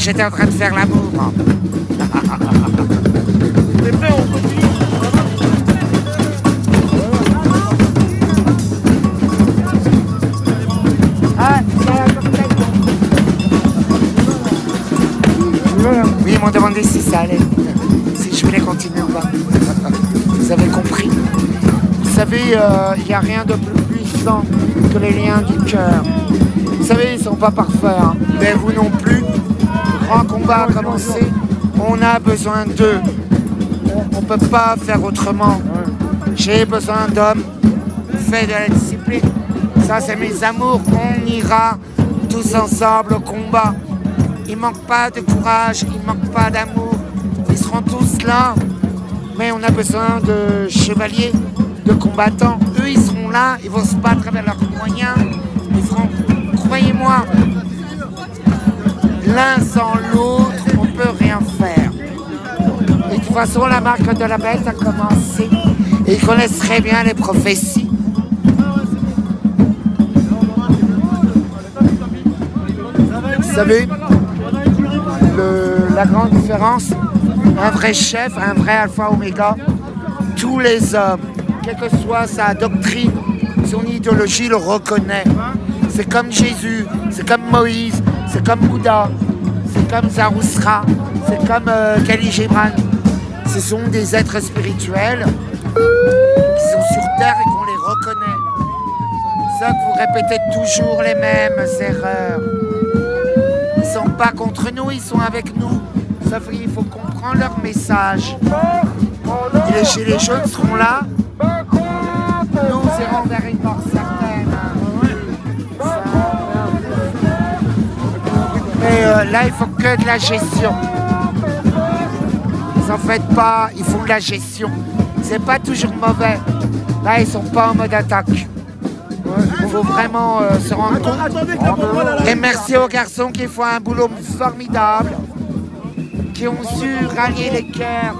j'étais en train de faire l'amour. T'es prêt, on continue. Ah, oui, ils m'ont demandé si ça allait, si je voulais continuer ou pas. Vous avez compris. Vous savez, il n'y a rien de plus puissant que les liens du cœur. Vous savez, ils ne sont pas parfaits, hein, mais vous non plus. Le grand combat a commencé, on a besoin d'eux. On ne peut pas faire autrement. J'ai besoin d'hommes, fait de la discipline. Ça, c'est mes amours. On ira tous ensemble au combat. Il ne manque pas de courage, il ne manque pas d'amour. Ils seront tous là. Mais on a besoin de chevaliers, de combattants. Eux, ils seront là, ils vont se battre avec leurs moyens. Ils feront, croyez-moi, l'un sans l'autre, on ne peut rien faire. Et de toute façon, la marque de la bête a commencé. Et ils connaissent très bien les prophéties. Vous savez, la grande différence, un vrai chef, un vrai alpha oméga, tous les hommes, quelle que soit sa doctrine, son idéologie, le reconnaît. C'est comme Jésus, c'est comme Moïse, c'est comme Bouddha, c'est comme Zaroustra, c'est comme Khalil Gibran. Ce sont des êtres spirituels qui sont sur terre et qu'on les reconnaît. C'est ça que vous répétez toujours les mêmes erreurs. Ils ne sont pas contre nous, ils sont avec nous. Sauf qu'il faut comprendre leur message. Et les gilets jaunes seront là. Nous irons vers une mort certaine. Mais là, il faut que de la gestion. Ils en faites pas, ils font de la gestion. C'est pas toujours mauvais. Là, ils sont pas en mode attaque. Il faut vraiment se rendre compte. Et merci aux garçons qui font un boulot formidable, qui ont su rallier les cœurs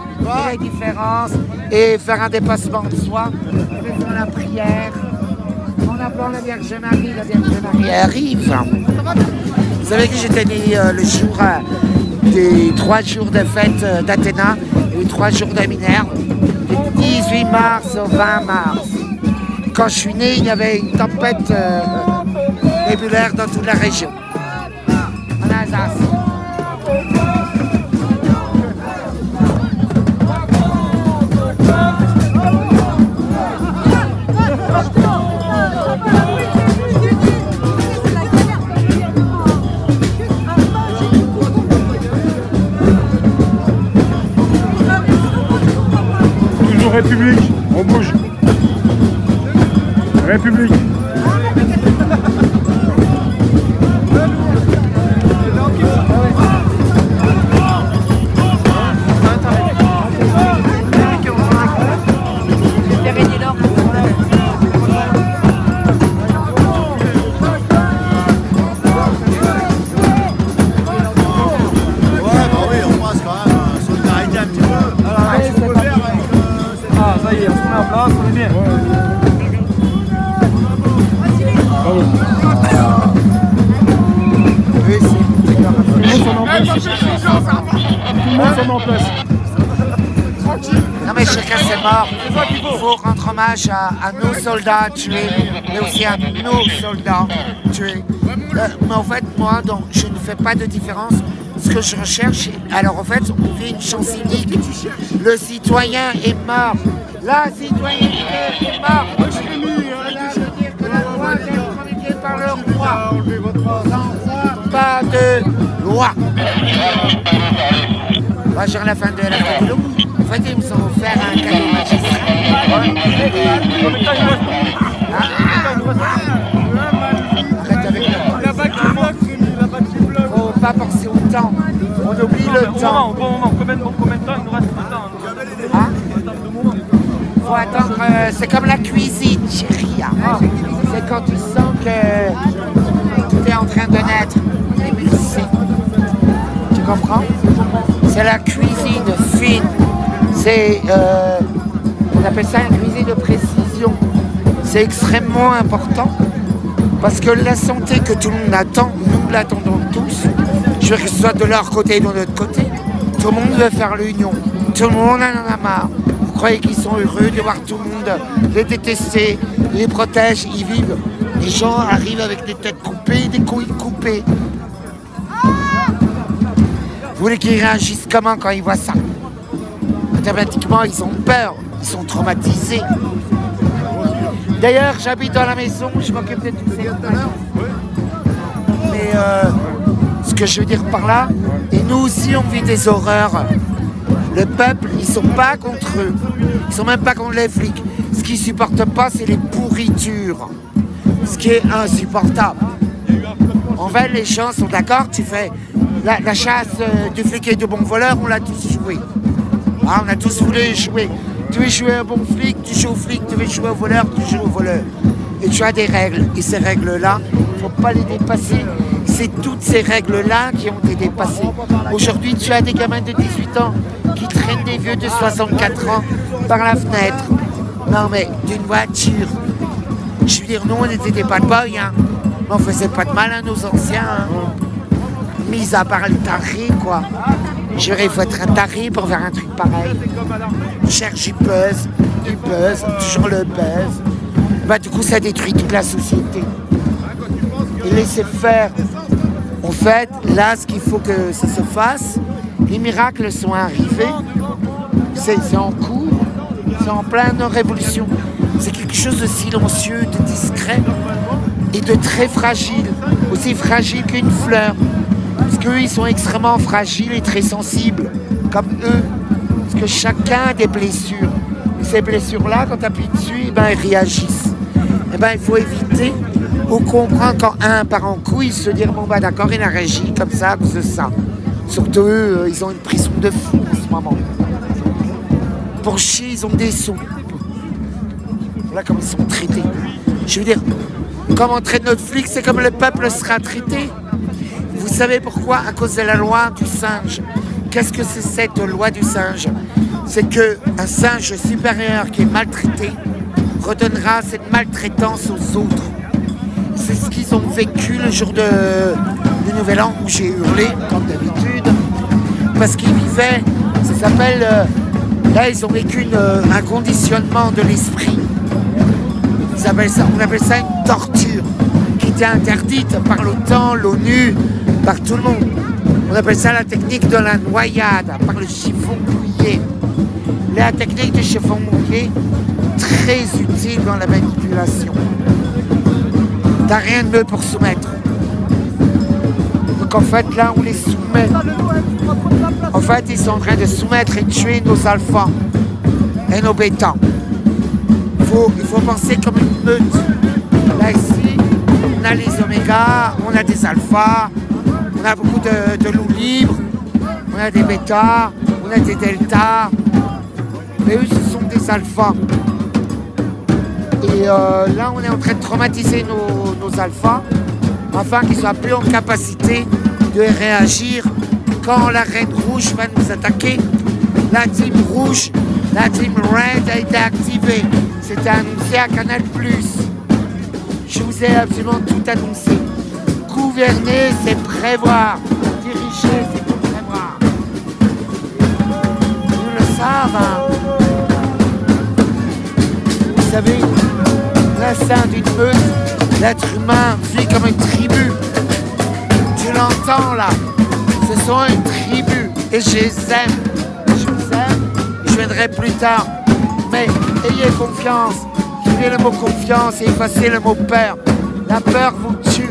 et les différences et faire un dépassement de soi, faisant la prière, en appelant la Vierge Marie. La Vierge Marie arrive. Vous savez que j'étais né le jour des 3 jours de fête d'Athéna et les 3 jours de Minerve, du 18 mars au 20 mars. Quand je suis né, il y avait une tempête nébulaire dans toute la région, en Alsace. Toujours République, on bouge. République. Non mais chacun c'est mort. Il faut rendre hommage à nos soldats tués, mais aussi à nos soldats tués. Mais en fait, moi, donc, je ne fais pas de différence. Ce que je recherche, alors en fait, on fait une chance unique. Le citoyen est mort. La citoyenneté est morte. Cela veut dire que la loi est promulguée par le roi. Sans pas de loi. Moi, j'ai la fin de la fête de l'eau. En fait, ils nous ont offert un cadeau magistral. Arrête avec le La bague qui bloque. faut pas penser au temps. On oublie le temps. Au bon moment. Combien de temps il nous reste de temps? Hein? Faut attendre, c'est comme la cuisine, chérie. C'est quand tu sens que tout est en train de naître, émulsé. Tu comprends? C'est la cuisine fine. C'est, on appelle ça une cuisine de précision. C'est extrêmement important parce que la santé que tout le monde attend, nous l'attendons tous. Je veux que ce soit de leur côté et de notre côté. Tout le monde veut faire l'union. Tout le monde en a marre. Vous croyez qu'ils sont heureux de voir tout le monde les détester, les protège, ils vivent. Les gens arrivent avec des têtes coupées, des couilles coupées. Vous voulez qu'ils réagissent comment quand ils voient ça? Automatiquement, ils ont peur, ils sont traumatisés. D'ailleurs, j'habite dans la maison, je m'occupe de tout ça. Mais ce que je veux dire par là, et nous aussi on vit des horreurs. Le peuple, ils sont pas contre eux. Ils sont même pas contre les flics. Ce qu'ils supportent pas, c'est les pourritures. Ce qui est insupportable. En fait, les gens sont d'accord, tu fais la chasse du flic et du bon voleur, on l'a tous joué. Ah, on a tous voulu jouer. Tu veux jouer un bon flic, tu joues au flic, tu veux jouer au voleur, tu joues au voleur. Et tu as des règles. Et ces règles-là, il ne faut pas les dépasser. C'est toutes ces règles-là qui ont été dépassées. Aujourd'hui, tu as des gamins de 18 ans qui traînent des vieux de 64 ans par la fenêtre. Non mais, d'une voiture. Je veux dire, nous, on n'était des bad boys, hein. On faisait pas de mal à nos anciens, hein. Mis à part le taré, quoi. Je dirais, il faut être un taré pour faire un truc pareil. On cherche du buzz, toujours le buzz. Bah, du coup, ça détruit toute la société. Et laisser faire. En fait, là, ce qu'il faut que ça se fasse, les miracles sont arrivés. C'est en cours, c'est en pleine révolution. C'est quelque chose de silencieux, de discret et de très fragile. Aussi fragile qu'une fleur. Parce qu'eux, ils sont extrêmement fragiles et très sensibles, comme eux. Parce que chacun a des blessures. Et ces blessures-là, quand tu appuies dessus, eh ben, ils réagissent. Eh ben, il faut éviter ou comprendre quand un part en couille, se dire, bon, bah d'accord, il a réagi comme ça à cause de ça. Surtout eux, ils ont une prison de fou en ce moment. Pour chier, ils ont des sous. Voilà comme ils sont traités. Je veux dire, comme on traite notre flic, c'est comme le peuple sera traité. Vous savez pourquoi? À cause de la loi du singe. Qu'est-ce que c'est cette loi du singe? C'est qu'un singe supérieur qui est maltraité redonnera cette maltraitance aux autres. C'est ce qu'ils ont vécu le jour du Nouvel An où j'ai hurlé, comme d'habitude, parce qu'ils vivaient, ça s'appelle, là ils ont vécu un conditionnement de l'esprit. On appelle ça une torture qui était interdite par l'OTAN, l'ONU, par tout le monde. On appelle ça la technique de la noyade, par le chiffon mouillé. La technique du chiffon mouillé, très utile dans la manipulation. T'as rien de mieux pour soumettre. Donc en fait, là, on les soumet. En fait, ils sont en train de soumettre et tuer nos alphas et nos bêtas. Il faut penser comme une meute. Là, ici, on a les omégas, on a des alphas, on a beaucoup de loups libres, on a des bêtas, on a des deltas. Mais eux, ce sont des alphas. Et là, on est en train de traumatiser nos alphas afin qu'ils soient plus en capacité de réagir quand la reine rouge va nous attaquer. La team rouge, la team red a été activée. C'était annoncé à Canal+. Je vous ai absolument tout annoncé. Gouverner, c'est prévoir. Diriger, c'est tout prévoir. Ils le savent. Hein. Vous savez, l'instinct d'une meute, l'être humain vit comme une tribu. Tu l'entends là. Ce sont une tribu. Et je les aime. Je vous aime. Je viendrai plus tard. Mais ayez confiance. Suivez le mot confiance et effacez le mot peur. La peur vous tue.